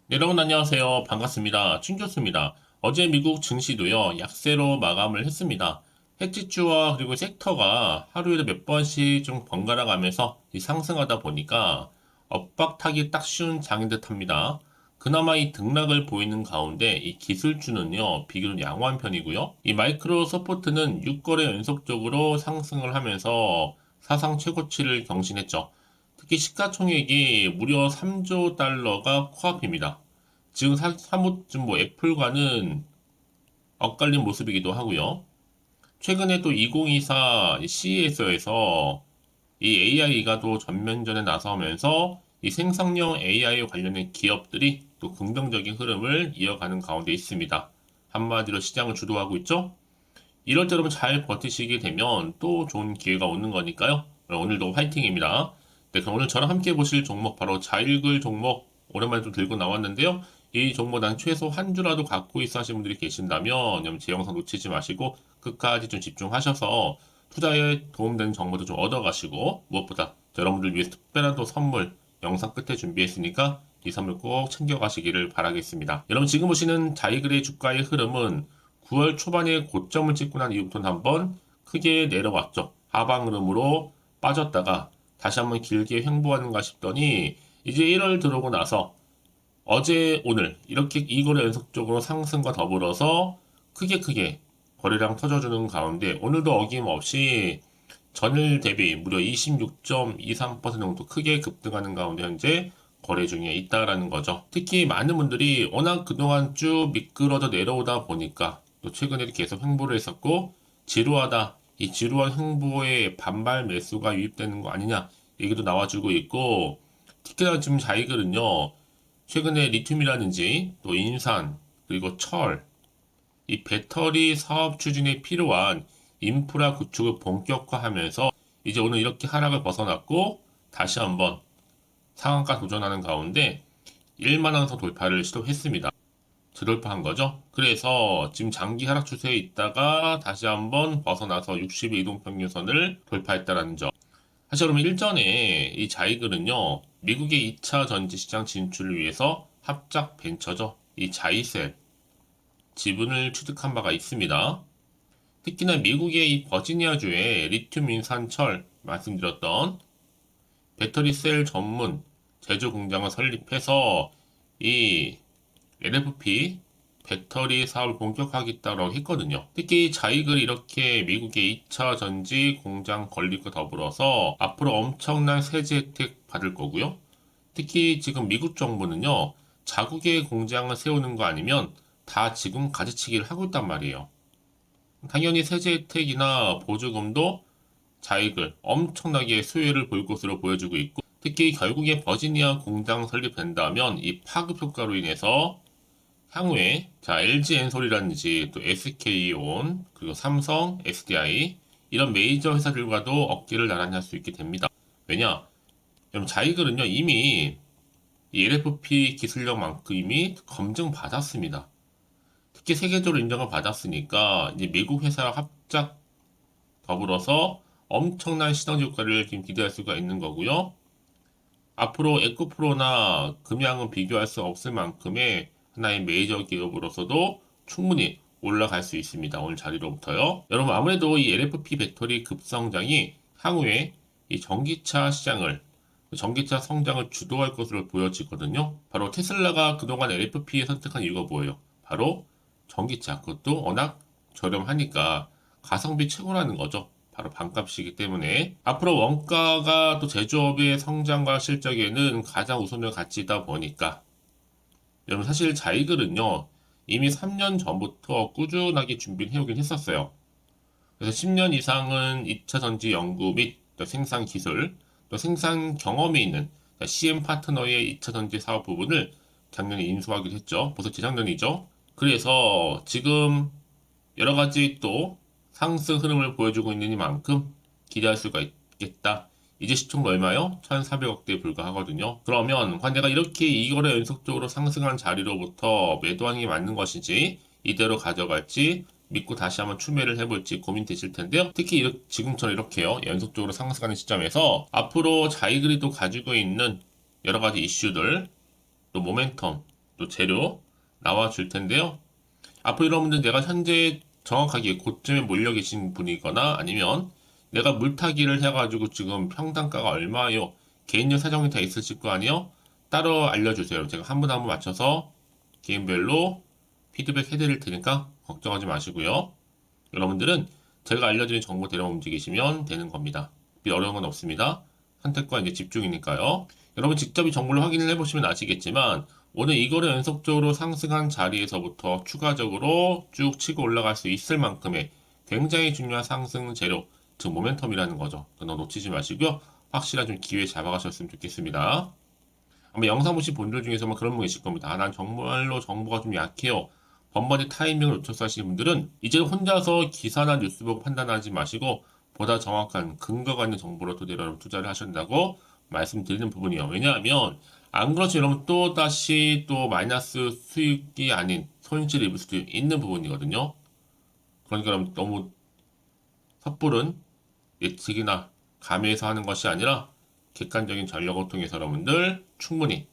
네, 여러분 안녕하세요. 반갑습니다. 춘교수입니다. 어제 미국 증시도요, 약세로 마감을 했습니다. 해지주와 그리고 섹터가 하루에도 몇 번씩 좀 번갈아 가면서 상승하다 보니까 엇박타기 딱 쉬운 장인 듯 합니다. 그나마 이 등락을 보이는 가운데 이 기술주는요, 비교적 양호한 편이고요. 이 마이크로 서포트는 6거래 연속적으로 상승을 하면서 사상 최고치를 경신했죠. 특히 시가총액이 무려 3조 달러가 코앞입니다. 지금 사뭇 좀 뭐 애플과는 엇갈린 모습이기도 하고요. 최근에 또 2024 CES에서 이 AI가 또 전면전에 나서면서 이 생성형 AI 관련된 기업들이 또 긍정적인 흐름을 이어가는 가운데 있습니다. 한마디로 시장을 주도하고 있죠. 이럴 때 여러분 잘 버티시게 되면 또 좋은 기회가 오는 거니까요. 오늘도 화이팅입니다. 네, 그럼 오늘 저랑 함께 보실 종목 바로 자일글 종목 오랜만에 좀 들고 나왔는데요. 이 종목 난 최소 한 주라도 갖고 있어 하시는 분들이 계신다면 여러분 제 영상 놓치지 마시고 끝까지 좀 집중하셔서 투자에 도움되는 정보도 좀 얻어가시고 무엇보다 여러분들 위해서 특별한 또 선물 영상 끝에 준비했으니까 이 선물 꼭 챙겨가시기를 바라겠습니다. 여러분 지금 보시는 자이글의 주가의 흐름은 9월 초반에 고점을 찍고 난 이후부터는 한번 크게 내려왔죠. 하방 흐름으로 빠졌다가 다시 한번 길게 횡보하는가 싶더니 이제 1월 들어오고 나서 어제 오늘 이렇게 이거래 연속적으로 상승과 더불어서 크게 거래량 터져주는 가운데 오늘도 어김없이 전일 대비 무려 26.23% 정도 크게 급등하는 가운데 현재 거래 중에 있다라는 거죠. 특히 많은 분들이 워낙 그동안 쭉 미끄러져 내려오다 보니까 또 최근에도 계속 횡보를 했었고 지루하다. 이 지루한 횡보에 반발 매수가 유입되는 거 아니냐 얘기도 나와주고 있고 특히나 지금 자이글은요 최근에 리튬이라든지 또 인산 그리고 철 이 배터리 사업 추진에 필요한 인프라 구축을 본격화하면서 이제 오늘 이렇게 하락을 벗어났고 다시 한번 상한가 도전하는 가운데 1만 원선 돌파를 시도했습니다. 재돌파한 거죠. 그래서 지금 장기 하락 추세에 있다가 다시 한번 벗어나서 60일 이동평균선을 돌파했다는 점. 사실 그러면 일전에 이 자이글은요, 미국의 2차 전지 시장 진출을 위해서 합작 벤처죠. 이 자이셀 지분을 취득한 바가 있습니다. 특히나 미국의 이 버지니아주에 리튬 인산철 말씀드렸던 배터리 셀 전문 제조 공장을 설립해서 이 LFP 배터리 사업을 본격화하겠다고 했거든요. 특히 자이글이 이렇게 미국의 2차 전지 공장 건립과 더불어서 앞으로 엄청난 세제 혜택 받을 거고요. 특히 지금 미국 정부는요, 자국의 공장을 세우는 거 아니면 다 지금 가지치기를 하고 있단 말이에요. 당연히 세제 혜택이나 보조금도 자익을 엄청나게 수혜를 볼 것으로 보여주고 있고 특히 결국에 버지니아 공장 설립된다면 이 파급 효과로 인해서 향후에 자 LG 엔솔이라든지 또 SK온 그리고 삼성, SDI 이런 메이저 회사들과도 어깨를 나란히 할 수 있게 됩니다. 왜냐? 여러분 자이글은요 이미 이 LFP 기술력만큼 이미 검증받았습니다. 특히 세계적으로 인정을 받았으니까 이제 미국 회사와 합작 더불어서 엄청난 시너지 효과를 지금 기대할 수가 있는 거고요. 앞으로 에코프로나 금양은 비교할 수 없을 만큼의 하나의 메이저 기업으로서도 충분히 올라갈 수 있습니다. 오늘 자리로부터요. 여러분 아무래도 이 LFP 배터리 급성장이 향후에 이 전기차 성장을 주도할 것으로 보여지거든요. 바로 테슬라가 그동안 LFP 선택한 이유가 뭐예요? 바로 전기차 그것도 워낙 저렴하니까 가성비 최고라는 거죠. 바로 반값이기 때문에 앞으로 원가가 또 제조업의 성장과 실적에는 가장 우선을 가치다 보니까 여러분 사실 자이글은요 이미 3년 전부터 꾸준하게 준비를 해오긴 했었어요. 그래서 10년 이상은 2차 전지 연구 및 또 생산 기술 또 생산 경험이 있는 CM 파트너의 2차 전지 사업 부분을 작년에 인수하기로 했죠. 벌써 재작년이죠. 그래서 지금 여러 가지 또 상승 흐름을 보여주고 있는 이만큼 기대할 수가 있겠다. 이제 시총도 얼마요? 1,400억대에 불과하거든요. 그러면 관대가 이렇게 이거래 연속적으로 상승한 자리로부터 매도하는 게 맞는 것인지 이대로 가져갈지 믿고 다시 한번 추매를 해볼지 고민되실 텐데요. 특히 지금처럼 이렇게요. 연속적으로 상승하는 시점에서 앞으로 자이그리도 가지고 있는 여러 가지 이슈들 또 모멘텀 또 재료 나와줄 텐데요. 앞으로 여러분들 내가 현재 정확하게 고점에 몰려 계신 분이거나 아니면 내가 물타기를 해가지고 지금 평단가가 얼마요? 개인적 사정이 다 있으실 거 아니에요? 따로 알려주세요. 제가 한 분 한 분 맞춰서 개인별로 피드백 해드릴 테니까 걱정하지 마시고요. 여러분들은 제가 알려드린 정보대로 움직이시면 되는 겁니다. 어려운 건 없습니다. 선택과 이제 집중이니까요. 여러분 직접 이 정보를 확인을 해보시면 아시겠지만 오늘 이거를 연속적으로 상승한 자리에서부터 추가적으로 쭉 치고 올라갈 수 있을 만큼의 굉장히 중요한 상승 재료, 즉 모멘텀이라는 거죠. 너 놓치지 마시고요. 확실한 좀 기회 잡아가셨으면 좋겠습니다. 아마 영상 보신 분들 중에서만 그런 분 계실 겁니다. 난 정말로 정보가 좀 약해요. 번번이 타이밍을 놓쳐서 하시는 분들은 이제 혼자서 기사나 뉴스 보고 판단하지 마시고 보다 정확한 근거가 있는 정보를 토대로 투자를 하신다고 말씀드리는 부분이에요. 왜냐하면 안 그렇지 여러분 또 다시 또 마이너스 수익이 아닌 손실을 입을 수도 있는 부분이거든요. 그러니까 여러분 너무 섣부른 예측이나 감해서 하는 것이 아니라 객관적인 전력을 통해서 여러분들 충분히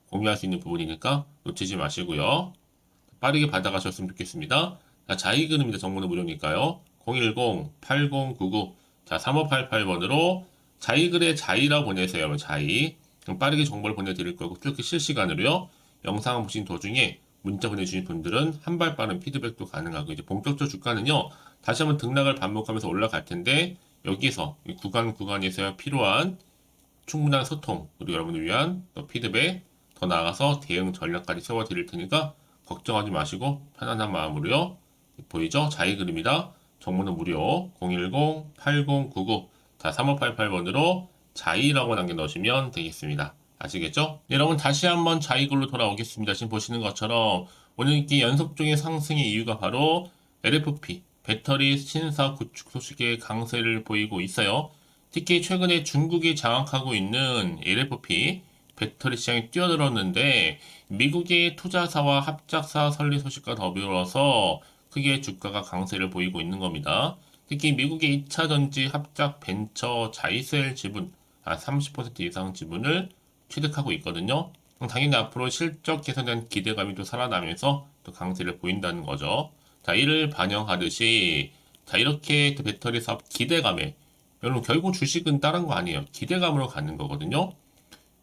공유할 수 있는 부분이니까 놓치지 마시고요. 빠르게 받아가셨으면 좋겠습니다. 자, 자이근입니다. 정보는 무료니까요. 010-8099 자, 3588번으로 자이글의 자이라고 보내세요. 자이. 그럼 빠르게 정보를 보내드릴 거고 이렇게 실시간으로요. 영상 보신 도중에 문자 보내주신 분들은 한 발 빠른 피드백도 가능하고 이제 본격적 주가는요. 다시 한번 등락을 반복하면서 올라갈 텐데 여기서 구간에서 필요한 충분한 소통 그리고 여러분을 위한 또 피드백 더 나아가서 대응 전략까지 세워드릴 테니까 걱정하지 마시고 편안한 마음으로요. 보이죠? 자이 그림이다. 정보는 무료 010-8099 자 3588번으로 자이라고 남겨 넣으시면 되겠습니다. 아시겠죠? 네, 여러분 다시 한번 자이글로 돌아오겠습니다. 지금 보시는 것처럼 오늘 이렇게 연속적인 상승의 이유가 바로 LFP 배터리 신사 구축 소식의 강세를 보이고 있어요. 특히 최근에 중국이 장악하고 있는 LFP 배터리 시장이 뛰어들었는데 미국의 투자사와 합작사 설립 소식과 더불어서 크게 주가가 강세를 보이고 있는 겁니다. 특히 미국의 2차 전지 합작 벤처 자이셀 지분 30% 이상 지분을 취득하고 있거든요. 당연히 앞으로 실적 개선에 대한 기대감이 또 살아나면서 또 강세를 보인다는 거죠. 자, 이를 반영하듯이 자, 이렇게 배터리 사업 기대감에 여러분 결국 주식은 다른 거 아니에요. 기대감으로 가는 거거든요.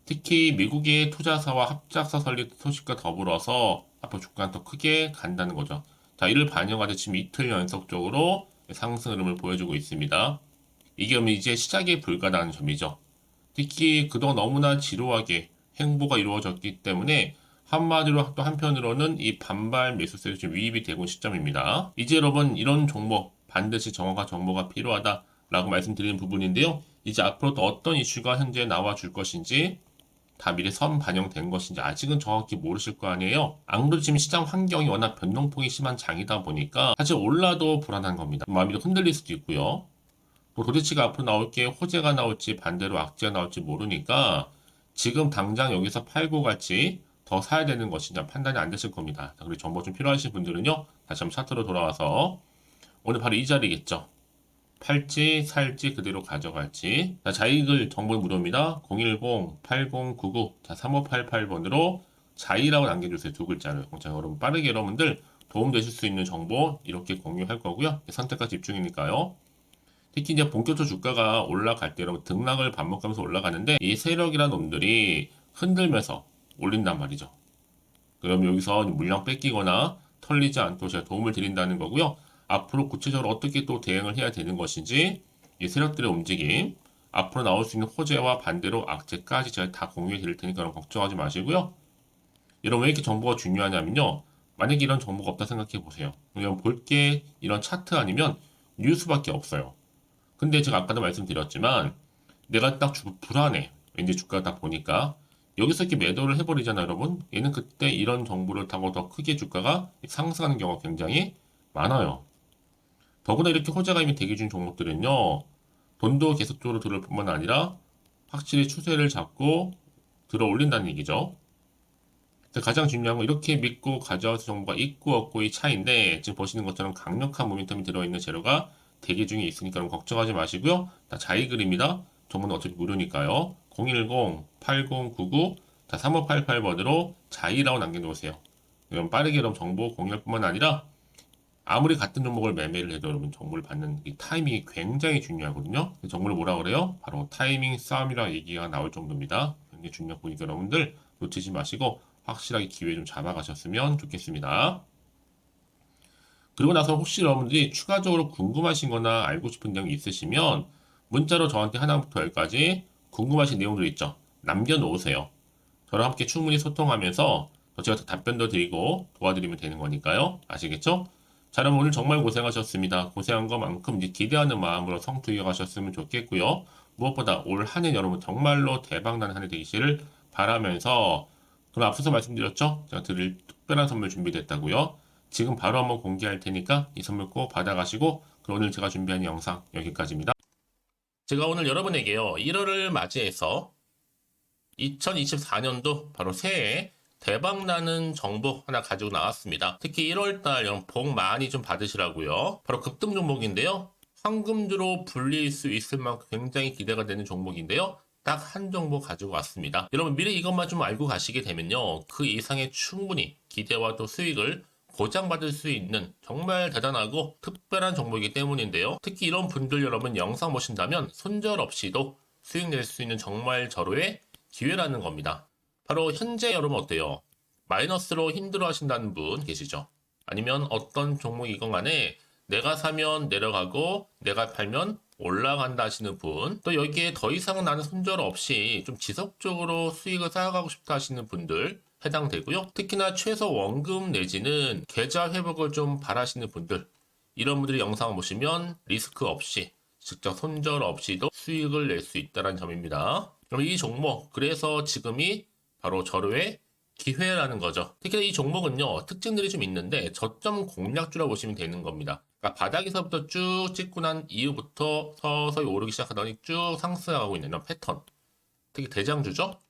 특히 미국의 투자사와 합작사 설립 소식과 더불어서 앞으로 주가는 더 크게 간다는 거죠. 자, 이를 반영하듯 지금 이틀 연속적으로 상승 흐름을 보여주고 있습니다. 이게 이제 시작에 불과하다는 점이죠. 특히 그동안 너무나 지루하게 행보가 이루어졌기 때문에 한마디로 또 한편으로는 이 반발 매수세에 좀 위입이 되고 있는 시점입니다. 이제 여러분 이런 종목 반드시 정확한 정보가 필요하다라고 말씀드리는 부분인데요. 이제 앞으로 또 어떤 이슈가 현재 나와 줄 것인지 다 미리 선 반영된 것인지 아직은 정확히 모르실 거 아니에요. 안 그래도 지금 시장 환경이 워낙 변동폭이 심한 장이다 보니까 사실 올라도 불안한 겁니다. 마음이 흔들릴 수도 있고요. 또 도대체가 앞으로 나올 게 호재가 나올지 반대로 악재가 나올지 모르니까 지금 당장 여기서 팔고 갈지 더 사야 되는 것이냐 판단이 안 되실 겁니다. 그리고 정보 좀 필요하신 분들은요. 다시 한번 차트로 돌아와서 오늘 바로 이 자리겠죠. 팔지 살지 그대로 가져갈지 자, 자이글 정보 무료입니다. 010-8099 자, 3588번으로 자이라고 남겨주세요. 두 글자를. 자, 여러분 빠르게 여러분들 도움되실 수 있는 정보 이렇게 공유할 거고요. 선택과 집중이니까요. 특히 이제 본격적으로 주가가 올라갈 때 여러분 등락을 반복하면서 올라가는데 이 세력이란 놈들이 흔들면서 올린단 말이죠. 그럼 여기서 물량 뺏기거나 털리지 않도록 제가 도움을 드린다는 거고요. 앞으로 구체적으로 어떻게 또 대응을 해야 되는 것인지 이 세력들의 움직임 앞으로 나올 수 있는 호재와 반대로 악재까지 제가 다 공유해 드릴 테니까 여러분 걱정하지 마시고요. 여러분 왜 이렇게 정보가 중요하냐면요. 만약에 이런 정보가 없다 생각해 보세요. 그냥 볼 게 이런 차트 아니면 뉴스밖에 없어요. 근데 제가 아까도 말씀드렸지만 내가 딱 불안해. 왠지 주가 딱 보니까 여기서 이렇게 매도를 해버리잖아요, 여러분. 얘는 그때 이런 정보를 타고 더 크게 주가가 상승하는 경우가 굉장히 많아요. 더구나 이렇게 호재가 이미 대기 중 종목들은요, 돈도 계속적으로 들어올 뿐만 아니라 확실히 추세를 잡고 들어 올린다는 얘기죠. 가장 중요한 건 이렇게 믿고 가져와서 정보가 있고 없고의 차이인데 지금 보시는 것처럼 강력한 모멘텀이 들어있는 재료가 대기 중에 있으니까 여러분 걱정하지 마시고요. 다 자이글입니다. 정보는 어차피 무료니까요. 010-8099 자, 3588번으로 자이라고 남겨놓으세요. 그럼 빠르게 여러분 정보 공유할 뿐만 아니라 아무리 같은 종목을 매매를 해도 여러분 정보를 받는 이 타이밍이 굉장히 중요하거든요. 정보를 뭐라 그래요? 바로 타이밍 싸움이라 얘기가 나올 정도입니다. 굉장히 중요한 포인트 여러분들 놓치지 마시고 확실하게 기회 좀 잡아가셨으면 좋겠습니다. 그리고 나서 혹시 여러분들이 추가적으로 궁금하신 거나 알고 싶은 내용이 있으시면 문자로 저한테 하나부터 열까지 궁금하신 내용들 있죠? 남겨놓으세요. 저랑 함께 충분히 소통하면서 제가 더 답변도 드리고 도와드리면 되는 거니까요. 아시겠죠? 자, 그럼 오늘 정말 고생하셨습니다. 고생한 것만큼 이제 기대하는 마음으로 성투해 가셨으면 좋겠고요. 무엇보다 올 한 해 여러분 정말로 대박나는 한 해 되시를 바라면서 그럼 앞서서 말씀드렸죠? 제가 드릴 특별한 선물 준비됐다고요. 지금 바로 한번 공개할 테니까 이 선물 꼭 받아가시고 그럼 오늘 제가 준비한 영상 여기까지입니다. 제가 오늘 여러분에게요. 1월을 맞이해서 2024년도 바로 새해 대박나는 정보 하나 가지고 나왔습니다. 특히 1월달 여러분 복 많이 좀 받으시라고요. 바로 급등 종목인데요. 황금주로 불릴 수 있을 만큼 굉장히 기대가 되는 종목인데요. 딱 한 종목 가지고 왔습니다. 여러분 미리 이것만 좀 알고 가시게 되면요. 그 이상의 충분히 기대와 또 수익을 보장받을 수 있는 정말 대단하고 특별한 종목이기 때문인데요. 특히 이런 분들 여러분 영상 보신다면 손절 없이도 수익 낼 수 있는 정말 절호의 기회라는 겁니다. 바로 현재 여러분 어때요? 마이너스로 힘들어 하신다는 분 계시죠? 아니면 어떤 종목이건 간에 내가 사면 내려가고 내가 팔면 올라간다 하시는 분, 또 여기에 더 이상 나는 손절 없이 좀 지속적으로 수익을 쌓아가고 싶다 하시는 분들 해당되고요. 특히나 최소 원금 내지는 계좌 회복을 좀 바라시는 분들, 이런 분들이 영상을 보시면 리스크 없이 직접 손절 없이도 수익을 낼 수 있다는 점입니다. 그럼 이 종목, 그래서 지금이 바로 절호의 기회라는 거죠. 특히 이 종목은요, 특징들이 좀 있는데 저점 공략주라고 보시면 되는 겁니다. 그러니까 바닥에서부터 쭉 찍고 난 이후부터 서서히 오르기 시작하더니 쭉 상승하고 있는 이런 패턴. 특히 대장주죠.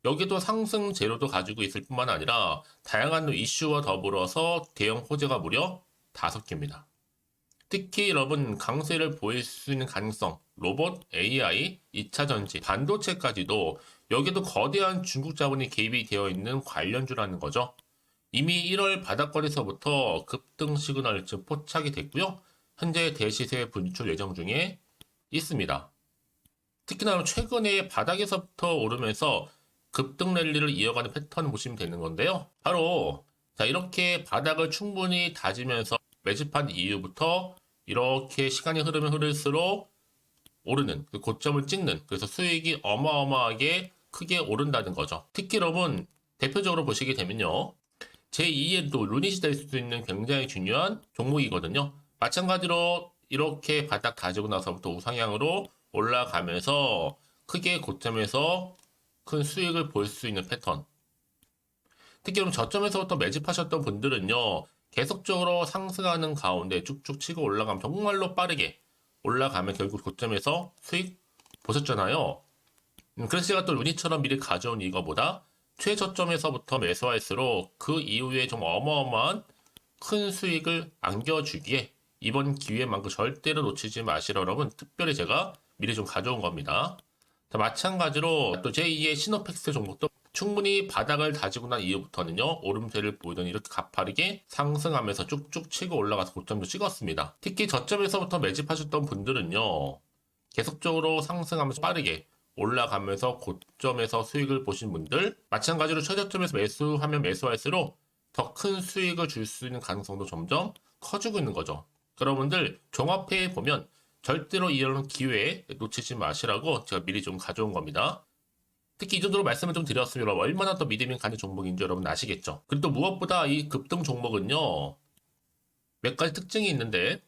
여기도 상승 재료도 가지고 있을 뿐만 아니라 다양한 이슈와 더불어서 대형 호재가 무려 5개입니다. 특히 여러분 강세를 보일 수 있는 가능성, 로봇, AI, 2차 전지, 반도체까지도 여기도 거대한 중국 자본이 개입이 되어 있는 관련주라는 거죠. 이미 1월 바닥거리에서부터 급등 시그널 즉 포착이 됐고요. 현재 대시세 분출 예정 중에 있습니다. 특히나 최근에 바닥에서부터 오르면서 급등 랠리를 이어가는 패턴을 보시면 되는 건데요. 바로 자 이렇게 바닥을 충분히 다지면서 매집한 이후부터 이렇게 시간이 흐르면 흐를수록 오르는 그 고점을 찍는 그래서 수익이 어마어마하게 크게 오른다는 거죠. 특히 여러분 대표적으로 보시게 되면요. 제2의 또 루닛이 될 수 있는 굉장히 중요한 종목이거든요. 마찬가지로 이렇게 바닥 다지고 나서부터 우상향으로 올라가면서 크게 고점에서 큰 수익을 볼 수 있는 패턴. 특히 그럼 저점에서부터 매집하셨던 분들은요. 계속적으로 상승하는 가운데 쭉쭉 치고 올라가면 정말로 빠르게 올라가면 결국 고점에서 수익 보셨잖아요. 그래서 제가 또 루닛처럼 미리 가져온 이거보다 최저점에서부터 매수할수록 그 이후에 좀 어마어마한 큰 수익을 안겨주기에 이번 기회만큼 절대로 놓치지 마시라 여러분 특별히 제가 미리 좀 가져온 겁니다. 자, 마찬가지로 또 제2의 시노펙스 종목도 충분히 바닥을 다지고 난 이후부터는요 오름세를 보이더니 이렇게 가파르게 상승하면서 쭉쭉 치고 올라가서 고점도 찍었습니다. 특히 저점에서부터 매집하셨던 분들은요 계속적으로 상승하면서 빠르게 올라가면서 고점에서 수익을 보신 분들 마찬가지로 최저점에서 매수하면 매수할수록 더 큰 수익을 줄 수 있는 가능성도 점점 커지고 있는 거죠. 여러분들 종합해 보면 절대로 이런 기회에 놓치지 마시라고 제가 미리 좀 가져온 겁니다. 특히 이 정도로 말씀을 좀 드렸으면 여러분 얼마나 더 믿음이 가는 종목인지 여러분 아시겠죠? 그리고 또 무엇보다 이 급등 종목은요 몇 가지 특징이 있는데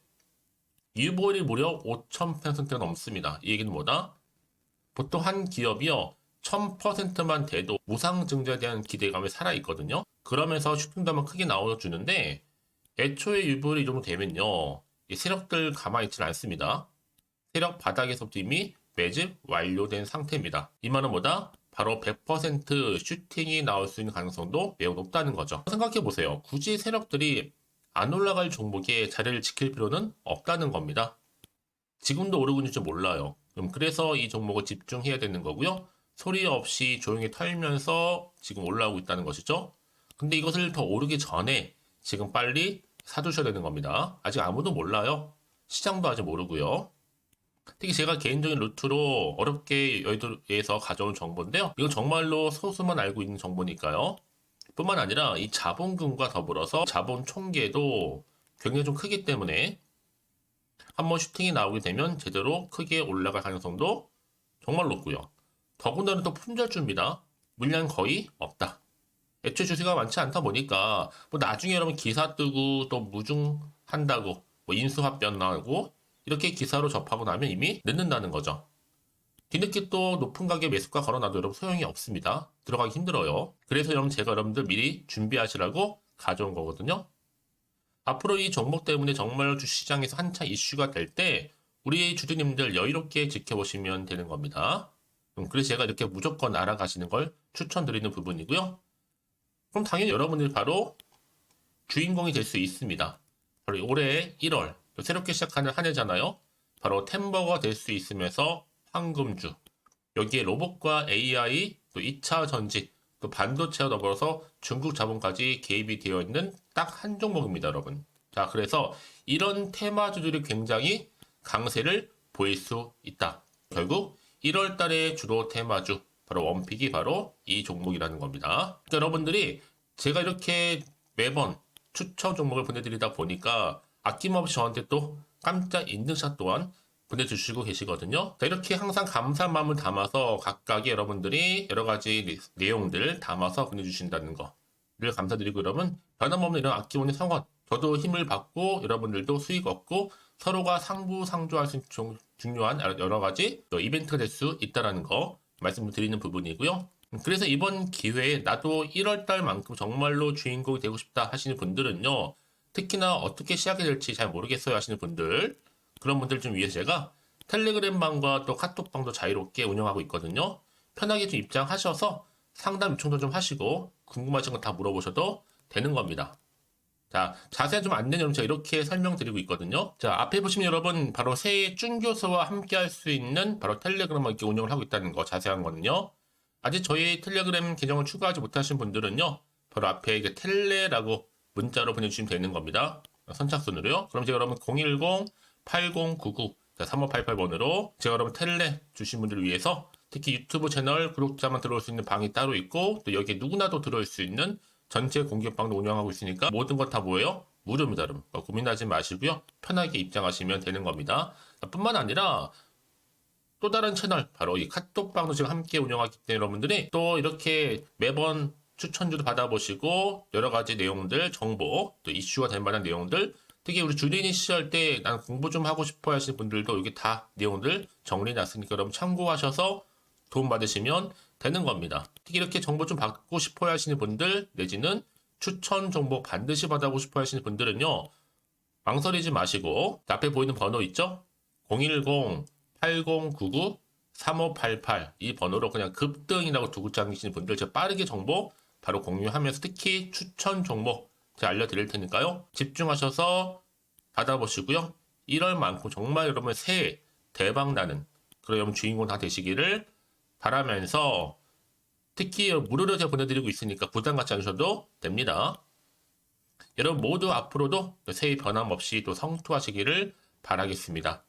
유보율이 무려 5000%가 넘습니다. 이 얘기는 뭐다? 보통 한 기업이요 1000%만 돼도 무상증자에 대한 기대감이 살아있거든요. 그러면서 슈팅도 한번 크게 나와주는데 애초에 유보율이 이 정도 되면요 이 세력들 가만히 있지는 않습니다. 세력 바닥에서부터 이미 매집 완료된 상태입니다. 이 말은 뭐다? 바로 100% 슈팅이 나올 수 있는 가능성도 매우 높다는 거죠. 생각해보세요. 굳이 세력들이 안 올라갈 종목에 자리를 지킬 필요는 없다는 겁니다. 지금도 오르고 있는지 몰라요. 그래서 이 종목을 집중해야 되는 거고요. 소리 없이 조용히 털면서 지금 올라오고 있다는 것이죠. 근데 이것을 더 오르기 전에 지금 빨리 사두셔야 되는 겁니다. 아직 아무도 몰라요. 시장도 아직 모르고요. 특히 제가 개인적인 루트로 어렵게 여의도에서 가져온 정보인데요. 이건 정말로 소수만 알고 있는 정보니까요. 뿐만 아니라 이 자본금과 더불어서 자본 총계도 굉장히 좀 크기 때문에 한번 슈팅이 나오게 되면 제대로 크게 올라갈 가능성도 정말 높고요. 더군다나 또 품절주입니다. 물량 거의 없다. 애초에 주식가 많지 않다 보니까 뭐 나중에 여러분 기사 뜨고 또 무중한다고 뭐 인수합병 나고 이렇게 기사로 접하고 나면 이미 늦는다는 거죠. 뒤늦게 또 높은 가격에 매수가 걸어놔도 여러분 소용이 없습니다. 들어가기 힘들어요. 그래서 여러분 제가 여러분들 미리 준비하시라고 가져온 거거든요. 앞으로 이 종목 때문에 정말 주시장에서 한차 이슈가 될 때 우리 주주님들 여유롭게 지켜보시면 되는 겁니다. 그래서 제가 이렇게 무조건 알아가시는 걸 추천드리는 부분이고요. 그럼 당연히 여러분들이 바로 주인공이 될 수 있습니다. 바로 올해 1월 새롭게 시작하는 한 해잖아요. 바로 템버가 될 수 있으면서 황금주, 여기에 로봇과 AI, 또 2차 전지, 또 반도체와 더불어서 중국 자본까지 개입이 되어 있는 딱 한 종목입니다, 여러분. 자, 그래서 이런 테마주들이 굉장히 강세를 보일 수 있다. 결국 1월 달에 주로 테마주, 바로 원픽이 바로 이 종목이라는 겁니다. 그러니까 여러분들이 제가 이렇게 매번 추천 종목을 보내드리다 보니까 아낌없이 저한테 또 깜짝 인증샷 또한 보내주시고 계시거든요. 자, 이렇게 항상 감사한 마음을 담아서 각각의 여러분들이 여러 가지 내용들 담아서 보내주신다는 거를 감사드리고 여러분 변함없는 이런 아낌없는 성원 저도 힘을 받고 여러분들도 수익 얻고 서로가 상부상조할 수 있는 중요한 여러 가지 이벤트가 될 수 있다는 거 말씀을 드리는 부분이고요. 그래서 이번 기회에 나도 1월 달만큼 정말로 주인공이 되고 싶다 하시는 분들은요. 특히나 어떻게 시작이 될지 잘 모르겠어요 하시는 분들 그런 분들 좀 위해서 제가 텔레그램방과 또 카톡방도 자유롭게 운영하고 있거든요. 편하게 좀 입장하셔서 상담 요청도 좀 하시고 궁금하신 거 다 물어보셔도 되는 겁니다. 자, 자세한 좀 안내는 여러분 제가 이렇게 설명드리고 있거든요. 자, 앞에 보시면 여러분 바로 새해 쭌교수와 함께 할 수 있는 바로 텔레그램을 이렇게 운영을 하고 있다는 거 자세한 거는요. 아직 저희 텔레그램 계정을 추가하지 못하신 분들은요. 바로 앞에 이제 텔레라고 문자로 보내주시면 되는 겁니다. 선착순으로요. 그럼 제가 여러분 010-8099-3588번으로 제가 여러분 텔레 주신 분들을 위해서 특히 유튜브 채널 구독자만 들어올 수 있는 방이 따로 있고 또 여기에 누구나도 들어올 수 있는 전체 공개방도 운영하고 있으니까 모든 것 다 뭐예요? 무료입니다, 여러분. 고민하지 마시고요. 편하게 입장하시면 되는 겁니다. 뿐만 아니라 또 다른 채널, 바로 이 카톡방도 지금 함께 운영하기 때문에 여러분들이 또 이렇게 매번 추천주도 받아보시고 여러 가지 내용들, 정보, 또 이슈가 될 만한 내용들 특히 우리 주린이 시절 때 난 공부 좀 하고 싶어 하시는 분들도 여기 다 내용들 정리해놨으니까 여러분 참고하셔서 도움 받으시면 되는 겁니다. 특히 이렇게 정보 좀 받고 싶어 하시는 분들 내지는 추천 정보 반드시 받아보고 싶어 하시는 분들은요. 망설이지 마시고 앞에 보이는 번호 있죠? 010-8099-3588 이 번호로 그냥 급등이라고 두고 다니시는 분들 제가 빠르게 정보 바로 공유하면서 특히 추천 종목 제가 알려드릴 테니까요. 집중하셔서 받아보시고요. 1월만큼 정말 여러분 새해 대박나는 그런 여러분 주인공 다 되시기를 바라면서 특히 무료로 제가 보내드리고 있으니까 부담 갖지 않으셔도 됩니다. 여러분 모두 앞으로도 새해 변함없이 또 성투하시기를 바라겠습니다.